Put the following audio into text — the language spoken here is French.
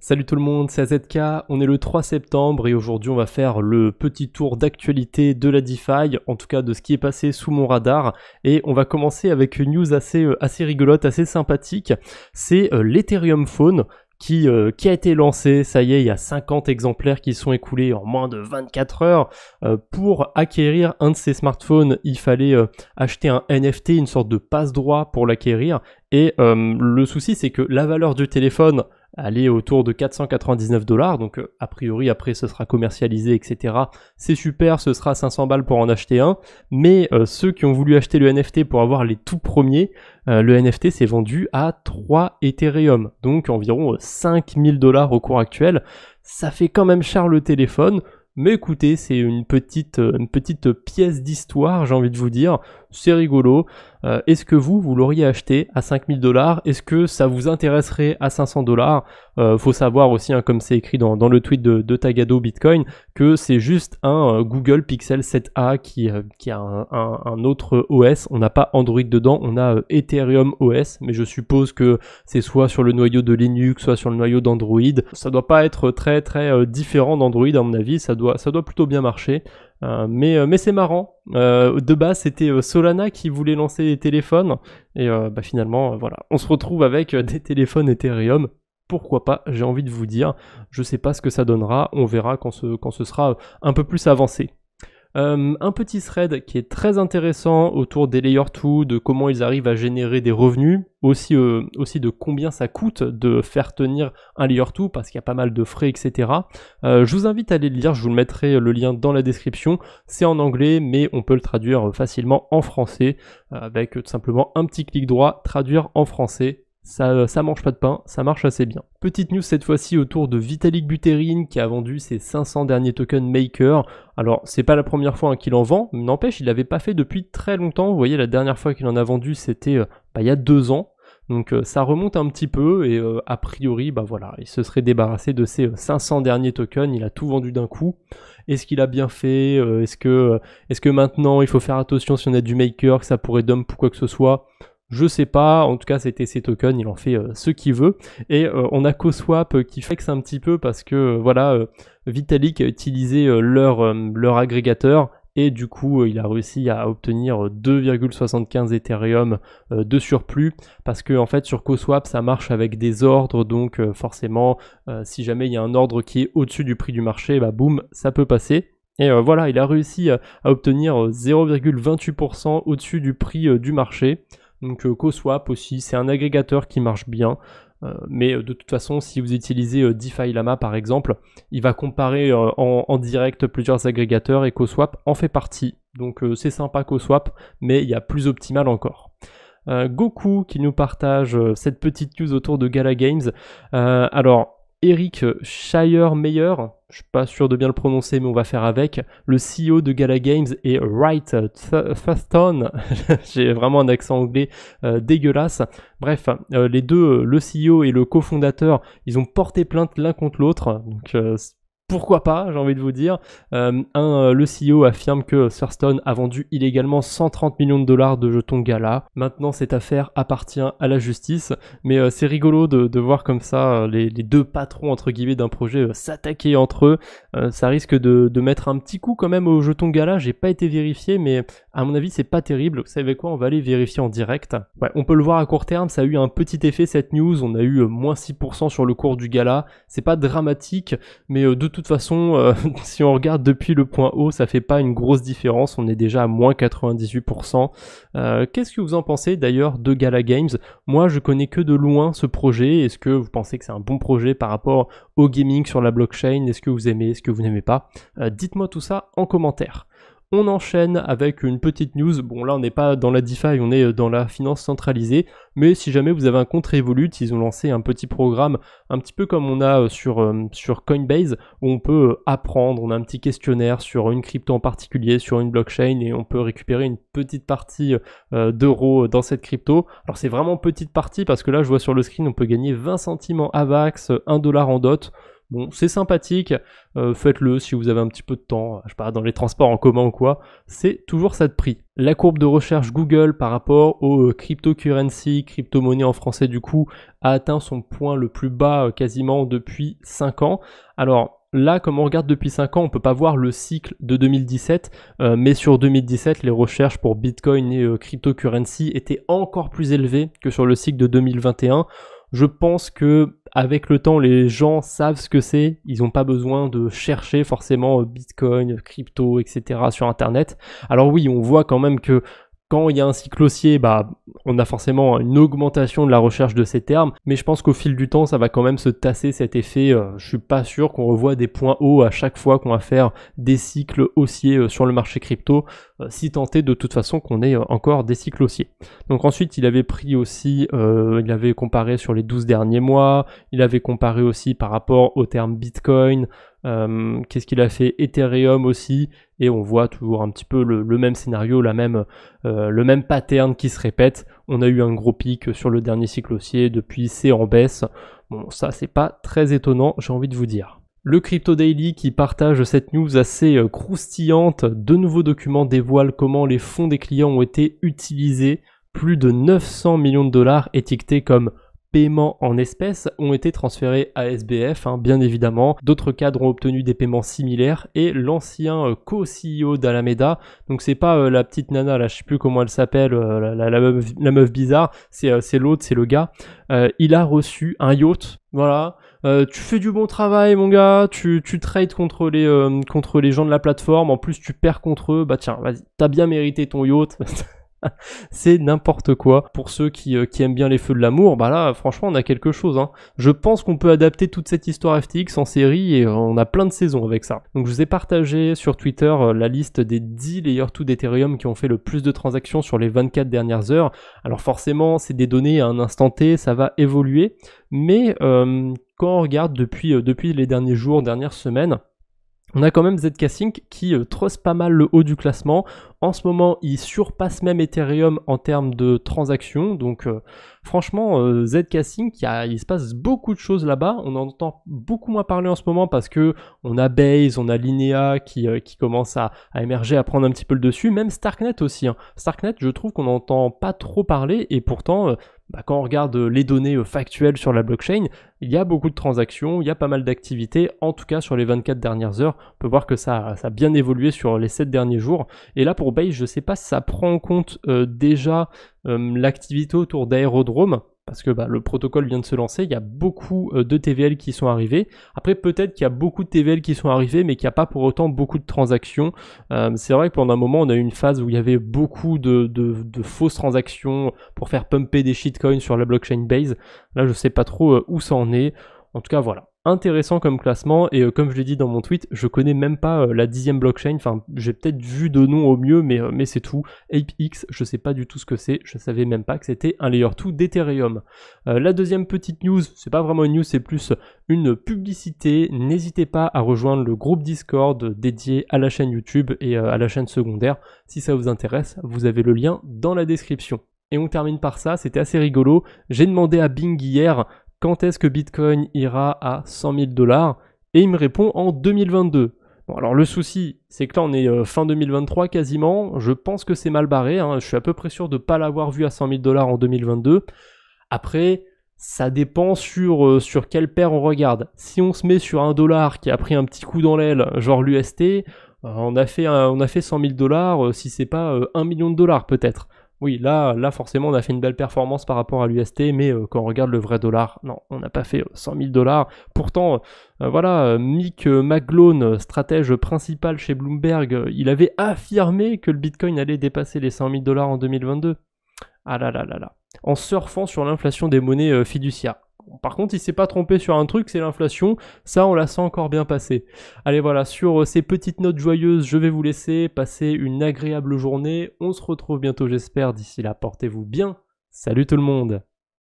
Salut tout le monde, c'est AZK, on est le 3 septembre et aujourd'hui on va faire le petit tour d'actualité de la DeFi, en tout cas de ce qui est passé sous mon radar, et on va commencer avec une news assez rigolote, assez sympathique, c'est l'Ethereum Phone qui a été lancé, ça y est, il y a 50 exemplaires qui sont écoulés en moins de 24 heures. Pour acquérir un de ces smartphones, il fallait acheter un NFT, une sorte de passe-droit pour l'acquérir, et le souci c'est que la valeur du téléphone aller autour de 499$, donc a priori après ce sera commercialisé, etc. C'est super, ce sera 500 balles pour en acheter un, mais ceux qui ont voulu acheter le NFT pour avoir les tout premiers, le NFT s'est vendu à 3 Ethereum, donc environ 5000$ au cours actuel. Ça fait quand même cher le téléphone, mais écoutez, c'est une petite pièce d'histoire, j'ai envie de vous dire, c'est rigolo. Est-ce que vous l'auriez acheté à 5000$? Est-ce que ça vous intéresserait à 500$? Faut savoir aussi, hein, comme c'est écrit dans le tweet de Tagado Bitcoin, que c'est juste un Google Pixel 7a qui a un autre OS. On n'a pas Android dedans, on a Ethereum OS, mais je suppose que c'est soit sur le noyau de Linux, soit sur le noyau d'Android. Ça doit pas être très différent d'Android à mon avis, ça doit plutôt bien marcher. Mais c'est marrant. De base c'était Solana qui voulait lancer les téléphones et finalement voilà, on se retrouve avec des téléphones Ethereum. Pourquoi pas, j'ai envie de vous dire. Je sais pas ce que ça donnera, on verra quand ce sera un peu plus avancé. Un petit thread qui est très intéressant autour des Layer 2, de comment ils arrivent à générer des revenus, aussi de combien ça coûte de faire tenir un Layer 2, parce qu'il y a pas mal de frais, etc. Je vous invite à aller le lire, je vous le mettrai le lien dans la description. C'est en anglais, mais on peut le traduire facilement en français, avec tout simplement un petit clic droit, traduire en français. Ça mange pas de pain, ça marche assez bien. Petite news cette fois-ci autour de Vitalik Buterin qui a vendu ses 500 derniers tokens Maker. Alors c'est pas la première fois qu'il en vend, mais n'empêche il l'avait pas fait depuis très longtemps. Vous voyez, la dernière fois qu'il en a vendu c'était il y a 2 ans. Donc ça remonte un petit peu et a priori voilà, il se serait débarrassé de ses 500 derniers tokens, il a tout vendu d'un coup. Est-ce qu'il a bien fait? Est-ce que maintenant il faut faire attention si on a du Maker, que ça pourrait dump ou quoi que ce soit? Je sais pas, en tout cas c'était ses tokens, il en fait ce qu'il veut. Et on a CoSwap qui flex un petit peu parce que Vitalik a utilisé leur agrégateur et du coup il a réussi à obtenir 2,75 Ethereum de surplus parce que en fait sur CoSwap ça marche avec des ordres, donc forcément si jamais il y a un ordre qui est au-dessus du prix du marché, boum, ça peut passer. Et voilà, il a réussi à obtenir 0,28% au-dessus du prix du marché. Donc CoSwap aussi, c'est un agrégateur qui marche bien, mais de toute façon si vous utilisez DeFi Lama par exemple, il va comparer en direct plusieurs agrégateurs et CoSwap en fait partie. Donc c'est sympa CoSwap, mais il y a plus optimal encore. Goku qui nous partage cette petite news autour de Gala Games. Alors Eric Schleiermacher, je suis pas sûr de bien le prononcer mais on va faire avec, le CEO de Gala Games, et Wright Thurston, j'ai vraiment un accent anglais dégueulasse, bref, les deux, le CEO et le cofondateur, ils ont porté plainte l'un contre l'autre, donc pourquoi pas, j'ai envie de vous dire. Le CEO affirme que Thurston a vendu illégalement 130 millions de dollars de jetons Gala. Maintenant, cette affaire appartient à la justice. Mais c'est rigolo de voir comme ça les deux patrons, entre guillemets, d'un projet s'attaquer entre eux. Ça risque de mettre un petit coup quand même aux jetons Gala. J'ai pas été vérifié, mais à mon avis, c'est pas terrible. Vous savez quoi, on va aller vérifier en direct. Ouais, on peut le voir à court terme, ça a eu un petit effet cette news. On a eu moins 6% sur le cours du Gala. C'est pas dramatique, mais de toute façon, si on regarde depuis le point haut, ça fait pas une grosse différence, on est déjà à moins 98%. Qu'est-ce que vous en pensez d'ailleurs de Gala Games? Moi je connais que de loin ce projet. Est-ce que vous pensez que c'est un bon projet par rapport au gaming sur la blockchain? Est-ce que vous aimez, est-ce que vous n'aimez pas? Dites-moi tout ça en commentaire. On enchaîne avec une petite news. Bon, là on n'est pas dans la DeFi, on est dans la finance centralisée, mais si jamais vous avez un compte Revolut, ils ont lancé un petit programme un petit peu comme on a sur Coinbase, où on peut apprendre, on a un petit questionnaire sur une crypto en particulier, sur une blockchain, et on peut récupérer une petite partie d'euros dans cette crypto. Alors c'est vraiment petite partie parce que là je vois sur le screen on peut gagner 20 centimes en AVAX, 1$ en DOT. Bon, c'est sympathique, faites-le si vous avez un petit peu de temps, je sais pas, dans les transports en commun ou quoi, c'est toujours ça de prix. La courbe de recherche Google par rapport aux cryptocurrency, crypto-monnaie en français du coup, a atteint son point le plus bas quasiment depuis 5 ans. Alors là, comme on regarde depuis 5 ans, on peut pas voir le cycle de 2017, mais sur 2017, les recherches pour Bitcoin et cryptocurrency étaient encore plus élevées que sur le cycle de 2021. Je pense que avec le temps, les gens savent ce que c'est. Ils n'ont pas besoin de chercher forcément Bitcoin, crypto, etc. sur Internet. Alors oui, on voit quand même que quand il y a un cycle haussier, bah, on a forcément une augmentation de la recherche de ces termes, mais je pense qu'au fil du temps, ça va quand même se tasser cet effet. Je suis pas sûr qu'on revoit des points hauts à chaque fois qu'on va faire des cycles haussiers sur le marché crypto, si tant est de toute façon qu'on ait encore des cycles haussiers. Donc ensuite, il avait pris aussi, il avait comparé sur les 12 derniers mois, il avait comparé aussi par rapport au terme Bitcoin, qu'est-ce qu'il a fait, Ethereum aussi, et on voit toujours un petit peu le même scénario, le même pattern qui se répète. On a eu un gros pic sur le dernier cycle haussier, depuis c'est en baisse. Bon, ça c'est pas très étonnant, j'ai envie de vous dire. Le Crypto Daily qui partage cette news assez croustillante, de nouveaux documents dévoilent comment les fonds des clients ont été utilisés. Plus de 900 millions de dollars étiquetés comme paiements en espèces ont été transférés à SBF, bien évidemment. D'autres cadres ont obtenu des paiements similaires et l'ancien co-CEO d'Alameda, donc c'est pas la petite nana là, je sais plus comment elle s'appelle, la meuf bizarre, c'est l'autre, c'est le gars, il a reçu un yacht, voilà. Tu fais du bon travail mon gars, tu trades contre les gens de la plateforme, en plus tu perds contre eux, bah tiens, vas-y, t'as bien mérité ton yacht. C'est n'importe quoi. Pour ceux qui aiment bien les feux de l'amour, bah là franchement on a quelque chose. Je pense qu'on peut adapter toute cette histoire FTX en série et on a plein de saisons avec ça. Donc je vous ai partagé sur Twitter la liste des 10 Layer 2 d'Ethereum qui ont fait le plus de transactions sur les 24 dernières heures. Alors forcément c'est des données à un instant T, ça va évoluer, mais quand on regarde depuis les derniers jours, dernières semaines, on a quand même ZK Sync qui trust pas mal le haut du classement. En ce moment, il surpasse même Ethereum en termes de transactions. Donc franchement, ZK Sync, il se passe beaucoup de choses là-bas. On en entend beaucoup moins parler en ce moment parce que on a Base, on a Linea qui commence à émerger, à prendre un petit peu le dessus. Même Starknet aussi. Starknet, je trouve qu'on n'entend pas trop parler et pourtant... quand on regarde les données factuelles sur la blockchain, il y a beaucoup de transactions, il y a pas mal d'activités, en tout cas sur les 24 dernières heures. On peut voir que ça a bien évolué sur les 7 derniers jours. Et là pour Base, je ne sais pas si ça prend en compte déjà l'activité autour d'Aerodrome, parce que le protocole vient de se lancer, il y a beaucoup de TVL qui sont arrivés. Après, peut-être qu'il y a beaucoup de TVL qui sont arrivés, mais qu'il n'y a pas pour autant beaucoup de transactions. C'est vrai que pendant un moment, on a eu une phase où il y avait beaucoup de fausses transactions pour faire pumper des shitcoins sur la blockchain Base. Là, je ne sais pas trop où ça en est. En tout cas, voilà. Intéressant comme classement, et comme je l'ai dit dans mon tweet, je connais même pas la 10e blockchain, enfin j'ai peut-être vu de nom au mieux, mais c'est tout. ApeX, je sais pas du tout ce que c'est, je savais même pas que c'était un layer 2 d'Ethereum. La deuxième petite news, c'est pas vraiment une news, c'est plus une publicité. N'hésitez pas à rejoindre le groupe Discord dédié à la chaîne YouTube et à la chaîne secondaire. Si ça vous intéresse, vous avez le lien dans la description. Et on termine par ça, c'était assez rigolo. J'ai demandé à Bing hier quand est-ce que Bitcoin ira à 100 000 $, et il me répond en 2022. Bon, alors le souci, c'est que là on est fin 2023 quasiment, je pense que c'est mal barré, je suis à peu près sûr de ne pas l'avoir vu à 100 000 $ en 2022. Après, ça dépend sur quelle paire on regarde. Si on se met sur un dollar qui a pris un petit coup dans l'aile, genre l'UST, on a fait 100 000 $, si c'est pas 1 million de dollars peut-être. Oui, là forcément on a fait une belle performance par rapport à l'UST, mais quand on regarde le vrai dollar, non, on n'a pas fait 100 000 $. Pourtant, Mick McGlone, stratège principal chez Bloomberg, il avait affirmé que le Bitcoin allait dépasser les 100 000 $ en 2022. Ah là là là là. En surfant sur l'inflation des monnaies fiduciaires. Par contre, il s'est pas trompé sur un truc, c'est l'inflation. Ça, on la sent encore bien passer. Allez, voilà, sur ces petites notes joyeuses, je vais vous laisser passer une agréable journée. On se retrouve bientôt, j'espère. D'ici là, portez-vous bien. Salut tout le monde!